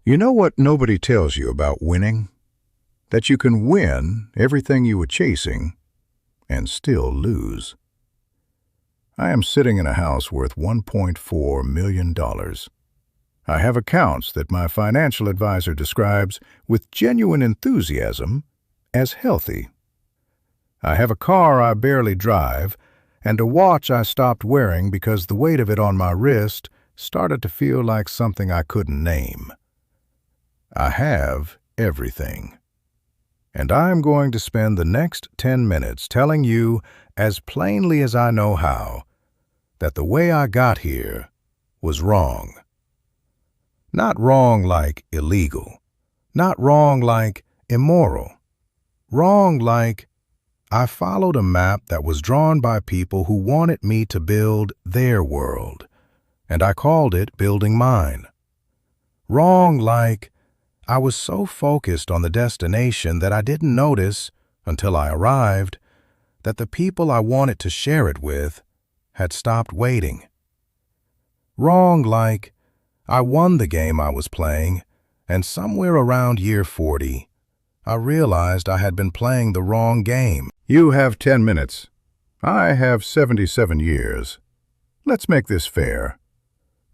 You know what nobody tells you about winning? That you can win everything you were chasing and still lose. I am sitting in a house worth $1.4 million. I have accounts that my financial advisor describes with genuine enthusiasm as healthy. I have a car I barely drive and a watch I stopped wearing because the weight of it on my wrist started to feel like something I couldn't name. I have everything. And I'm going to spend the next 10 minutes telling you, as plainly as I know how, that the way I got here was wrong. Not wrong like illegal. Not wrong like immoral. Wrong like I followed a map that was drawn by people who wanted me to build their world, and I called it building mine. Wrong like I was so focused on the destination that I didn't notice, until I arrived, that the people I wanted to share it with had stopped waiting. Wrong like I won the game I was playing, and somewhere around year 40, I realized I had been playing the wrong game. You have 10 minutes. I have 77 years. Let's make this fair.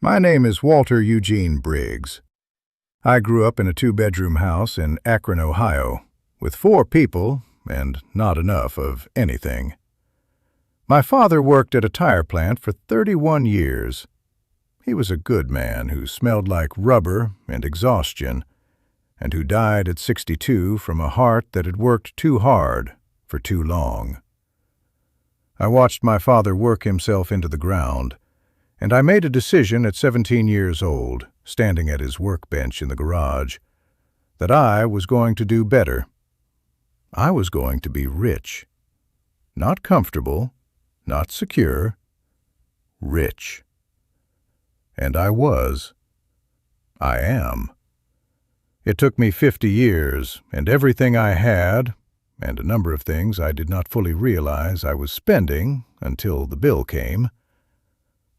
My name is Walter Eugene Briggs. I grew up in a 2-bedroom house in Akron, Ohio, with 4 people and not enough of anything. My father worked at a tire plant for 31 years. He was a good man who smelled like rubber and exhaustion, and who died at 62 from a heart that had worked too hard for too long. I watched my father work himself into the ground, and I made a decision at 17 years old, standing at his workbench in the garage, that I was going to do better. I was going to be rich. Not comfortable, not secure, rich. And I was. I am. It took me 50 years, and everything I had, and a number of things I did not fully realize I was spending until the bill came.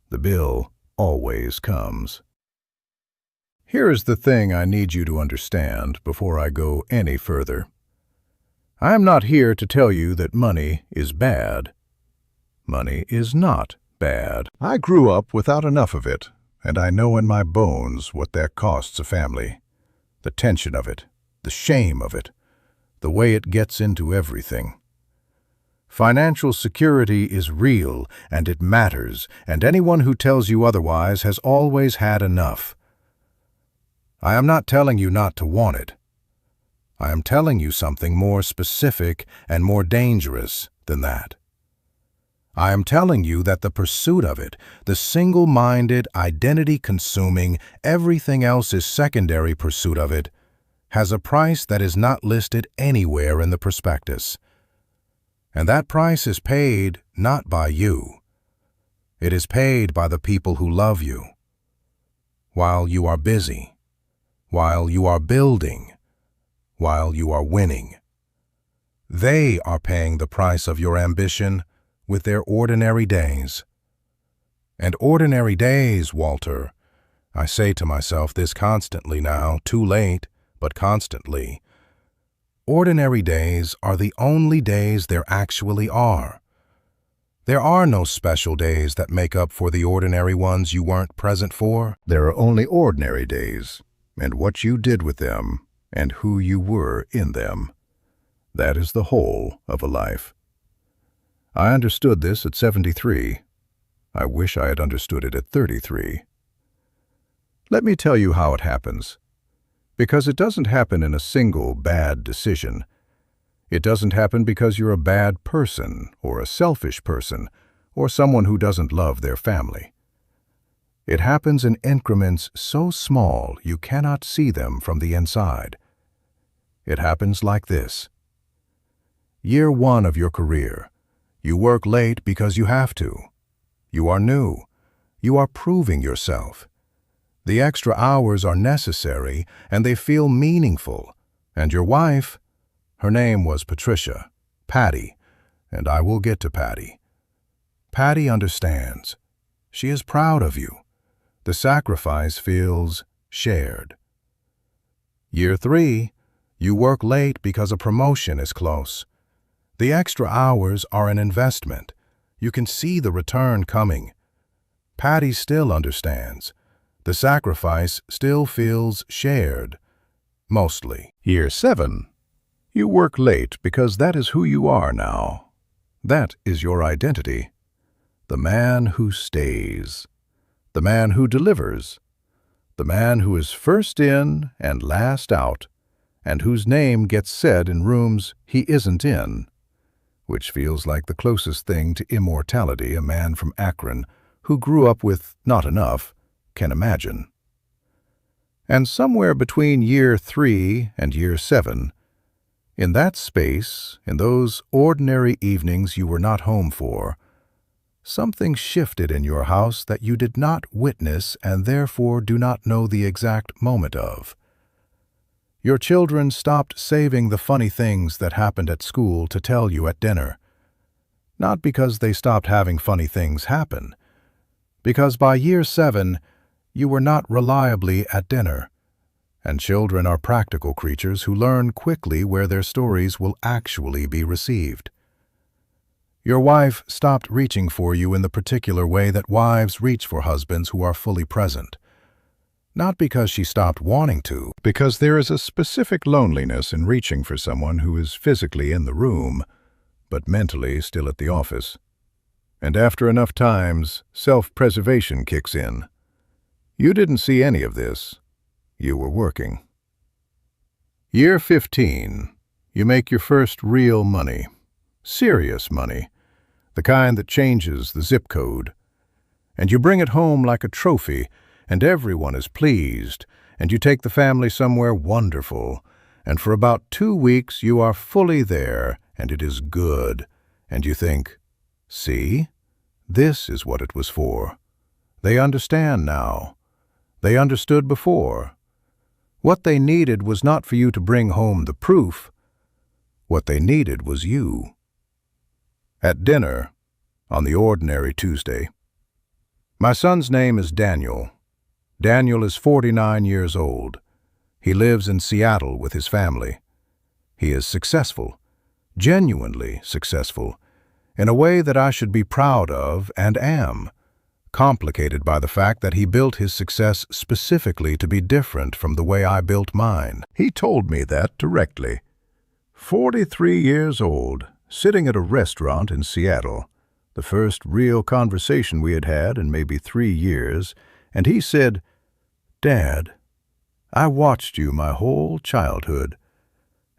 The bill always comes. Here is the thing I need you to understand before I go any further. I am not here to tell you that money is bad. Money is not bad. I grew up without enough of it, and I know in my bones what that costs a family. The tension of it, the shame of it, the way it gets into everything. Financial security is real, and it matters, and anyone who tells you otherwise has always had enough. I am not telling you not to want it. I am telling you something more specific and more dangerous than that. I am telling you that the pursuit of it, the single-minded, identity-consuming, everything else is secondary pursuit of it, has a price that is not listed anywhere in the prospectus. And that price is paid not by you. It is paid by the people who love you. While you are busy, while you are building, while you are winning. They are paying the price of your ambition with their ordinary days. And ordinary days, Walter, I say to myself this constantly now, too late, but constantly. Ordinary days are the only days there actually are. There are no special days that make up for the ordinary ones you weren't present for. There are only ordinary days, and what you did with them, and who you were in them. That is the whole of a life. I understood this at 73. I wish I had understood it at 33. Let me tell you how it happens. Because it doesn't happen in a single bad decision. It doesn't happen because you're a bad person, or a selfish person, or someone who doesn't love their family. It happens in increments so small you cannot see them from the inside. It happens like this. Year 1 of your career. You work late because you have to. You are new. You are proving yourself. The extra hours are necessary, and they feel meaningful. And your wife, her name was Patricia, Patty, and I will get to Patty. Patty understands. She is proud of you. The sacrifice feels shared. Year 3, you work late because a promotion is close. The extra hours are an investment. You can see the return coming. Patty still understands. The sacrifice still feels shared. Mostly. Year 7, you work late because that is who you are now. That is your identity. The man who stays. The man who delivers. The man who is first in and last out, and whose name gets said in rooms he isn't in, which feels like the closest thing to immortality a man from Akron, who grew up with not enough, can imagine. And somewhere between year 3 and year 7, in that space, in those ordinary evenings you were not home for, something shifted in your house that you did not witness and therefore do not know the exact moment of. Your children stopped saving the funny things that happened at school to tell you at dinner. Not because they stopped having funny things happen, because by year 7, you were not reliably at dinner, and children are practical creatures who learn quickly where their stories will actually be received. Your wife stopped reaching for you in the particular way that wives reach for husbands who are fully present. Not because she stopped wanting to, Because there is a specific loneliness in reaching for someone who is physically in the room, but mentally still at the office. And after enough times, self-preservation kicks in. You didn't see any of this. You were working. Year 15, you make your first real money. Serious money. The kind that changes the zip code. And you bring it home like a trophy, and everyone is pleased, and you take the family somewhere wonderful, and for about 2 weeks you are fully there, and it is good, and you think, see, this is what it was for. They understand now. They understood before. What they needed was not for you to bring home the proof. What they needed was you. At dinner, on the ordinary Tuesday, my son's name is Daniel. Daniel is 49 years old. He lives in Seattle with his family. He is successful, genuinely successful, in a way that I should be proud of and am, complicated by the fact that he built his success specifically to be different from the way I built mine. He told me that directly. 43 years old, sitting at a restaurant in Seattle, the first real conversation we had had in maybe 3 years, and he said, "Dad, I watched you my whole childhood,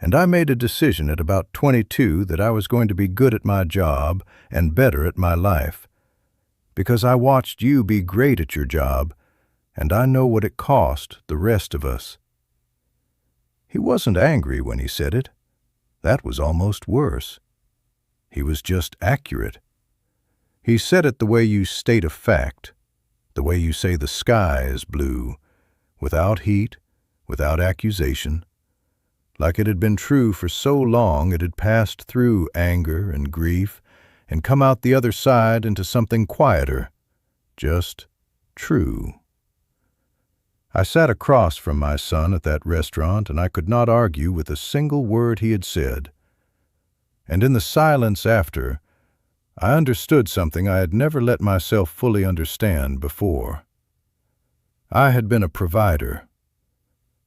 and I made a decision at about 22 that I was going to be good at my job and better at my life, because I watched you be great at your job, and I know what it cost the rest of us." He wasn't angry when he said it. That was almost worse. He was just accurate. He said it the way you state a fact, the way you say the sky is blue, without heat, without accusation, like it had been true for so long it had passed through anger and grief and come out the other side into something quieter, just true. I sat across from my son at that restaurant, and I could not argue with a single word he had said. And in the silence after, I understood something I had never let myself fully understand before. I had been a provider.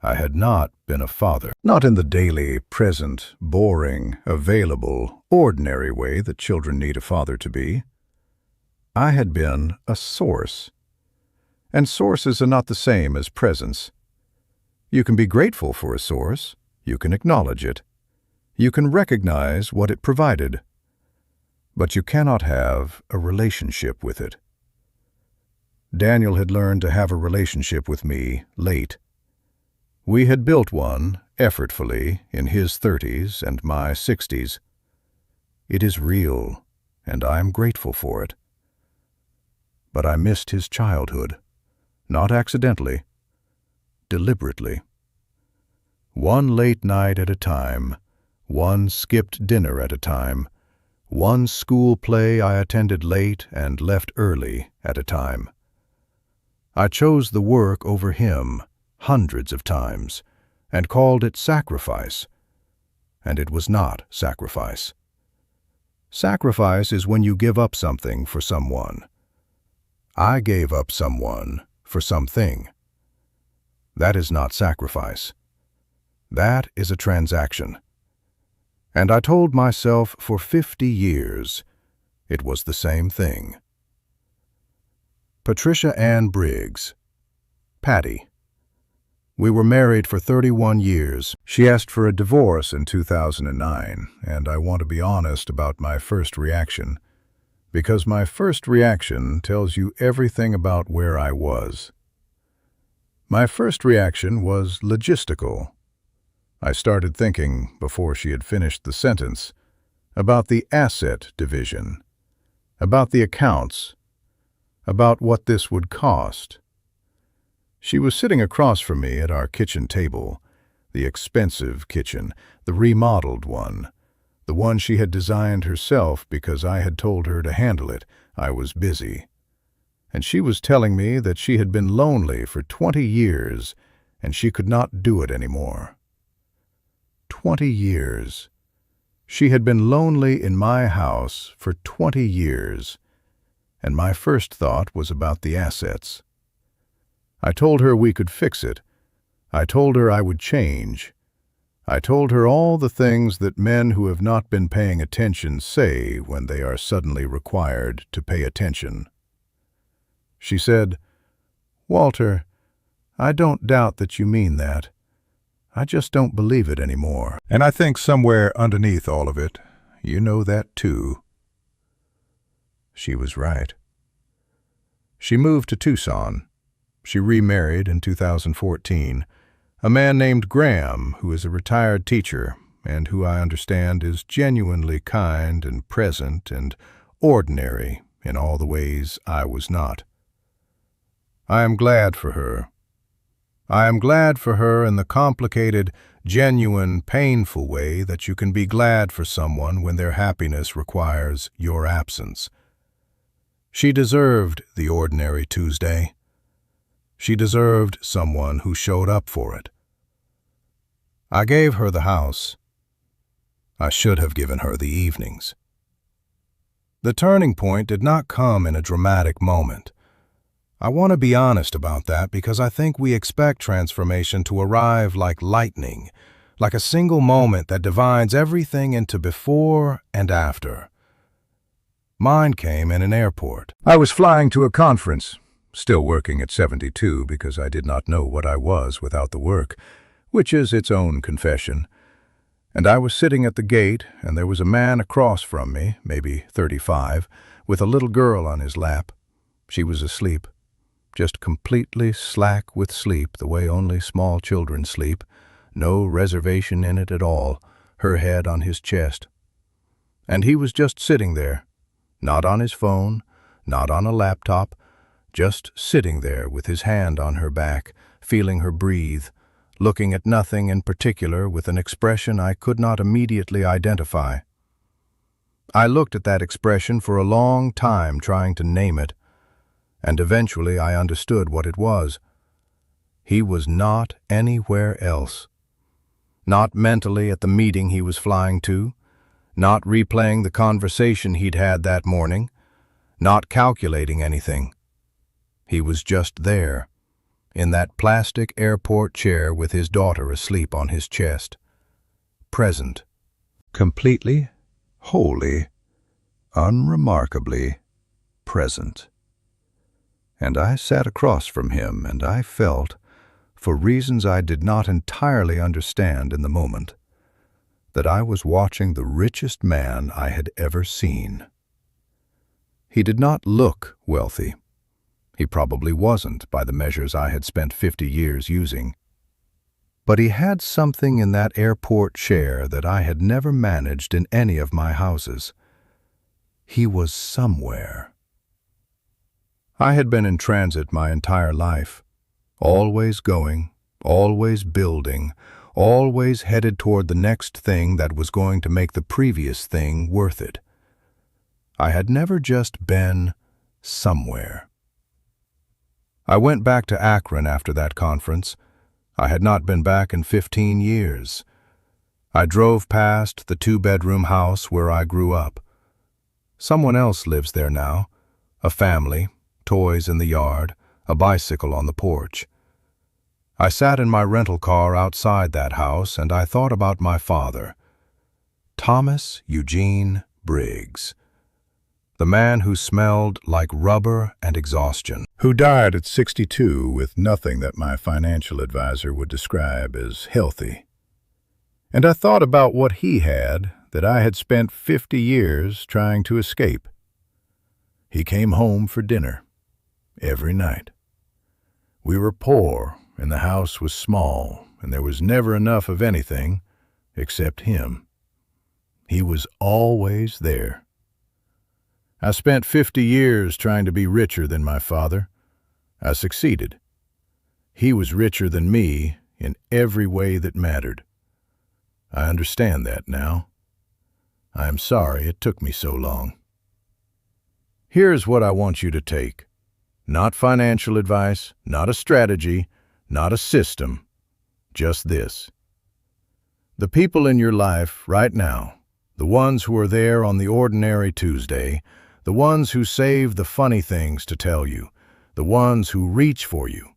I had not been a father. Not in the daily, present, boring, available, ordinary way that children need a father to be. I had been a source. And sources are not the same as presence. You can be grateful for a source. You can acknowledge it. You can recognize what it provided. But you cannot have a relationship with it. Daniel had learned to have a relationship with me late. We had built one, effortfully, in his 30s and my 60s. It is real, and I am grateful for it. But I missed his childhood, not accidentally, deliberately. One late night at a time, one skipped dinner at a time, one school play I attended late and left early at a time. I chose the work over him hundreds of times, and called it sacrifice, and it was not sacrifice. Sacrifice is when you give up something for someone. I gave up someone for something. That is not sacrifice. That is a transaction. And I told myself for 50 years it was the same thing. Patricia Ann Briggs, Patty. We were married for 31 years. She asked for a divorce in 2009, and I want to be honest about my first reaction, because my first reaction tells you everything about where I was. My first reaction was logistical. I started thinking, before she had finished the sentence, about the asset division, about the accounts, about what this would cost. She was sitting across from me at our kitchen table, the expensive kitchen, the remodeled one, the one she had designed herself because I had told her to handle it. I was busy. And she was telling me that she had been lonely for 20 years and she could not do it anymore. 20 years. She had been lonely in my house for 20 years, and my first thought was about the assets. I told her we could fix it. I told her I would change. I told her all the things that men who have not been paying attention say when they are suddenly required to pay attention. She said, "Walter, I don't doubt that you mean that. I just don't believe it anymore. And I think somewhere underneath all of it, you know that too." She was right. She moved to Tucson. She remarried in 2014, a man named Graham, who is a retired teacher and who I understand is genuinely kind and present and ordinary in all the ways I was not. I am glad for her. I am glad for her in the complicated, genuine, painful way that you can be glad for someone when their happiness requires your absence. She deserved the ordinary Tuesday. She deserved someone who showed up for it. I gave her the house. I should have given her the evenings. The turning point did not come in a dramatic moment. I want to be honest about that because I think we expect transformation to arrive like lightning, like a single moment that divides everything into before and after. Mine came in an airport. I was flying to a conference, still working at 72 because I did not know what I was without the work, which is its own confession. And I was sitting at the gate, and there was a man across from me, maybe 35, with a little girl on his lap. She was asleep. Just completely slack with sleep the way only small children sleep, no reservation in it at all, her head on his chest. And he was just sitting there, not on his phone, not on a laptop, just sitting there with his hand on her back, feeling her breathe, looking at nothing in particular with an expression I could not immediately identify. I looked at that expression for a long time trying to name it, and eventually I understood what it was. He was not anywhere else. Not mentally at the meeting he was flying to, not replaying the conversation he'd had that morning, not calculating anything. He was just there, in that plastic airport chair with his daughter asleep on his chest. Present. Completely, wholly, unremarkably present. And I sat across from him, and I felt, for reasons I did not entirely understand in the moment, that I was watching the richest man I had ever seen. He did not look wealthy. He probably wasn't by the measures I had spent 50 years using. But he had something in that airport chair that I had never managed in any of my houses. He was somewhere. I had been in transit my entire life, always going, always building, always headed toward the next thing that was going to make the previous thing worth it. I had never just been somewhere. I went back to Akron after that conference. I had not been back in 15 years. I drove past the two-bedroom house where I grew up. Someone else lives there now, a family, toys in the yard, a bicycle on the porch. I sat in my rental car outside that house and I thought about my father, Thomas Eugene Briggs, the man who smelled like rubber and exhaustion. Who died at 62 with nothing that my financial advisor would describe as healthy. And I thought about what he had that I had spent 50 years trying to escape. He came home for dinner every night. We were poor, and the house was small, and there was never enough of anything except him. He was always there. I spent 50 years trying to be richer than my father. I succeeded. He was richer than me in every way that mattered. I understand that now. I am sorry it took me so long. Here's what I want you to take. Not financial advice, not a strategy, not a system. Just this. The people in your life right now, the ones who are there on the ordinary Tuesday, the ones who save the funny things to tell you, the ones who reach for you,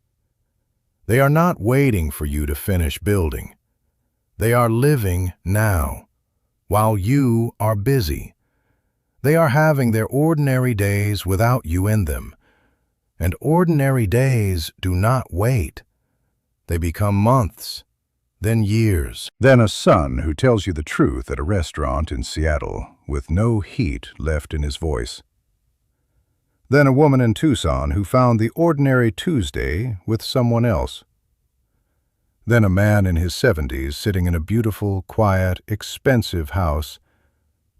they are not waiting for you to finish building. They are living now, while you are busy. They are having their ordinary days without you in them. And ordinary days do not wait. They become months, then years. Then a son who tells you the truth at a restaurant in Seattle with no heat left in his voice. Then a woman in Tucson who found the ordinary Tuesday with someone else. Then a man in his 70s sitting in a beautiful, quiet, expensive house,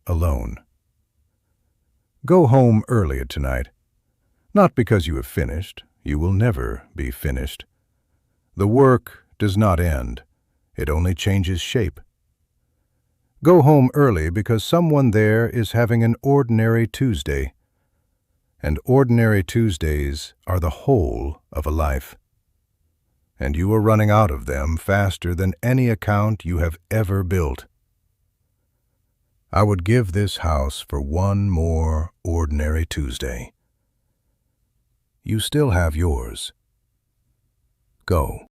alone. Go home early tonight. Not because you have finished. You will never be finished. The work does not end. It only changes shape. Go home early because someone there is having an ordinary Tuesday. And ordinary Tuesdays are the whole of a life. And you are running out of them faster than any account you have ever built. I would give this house for one more ordinary Tuesday. You still have yours. Go.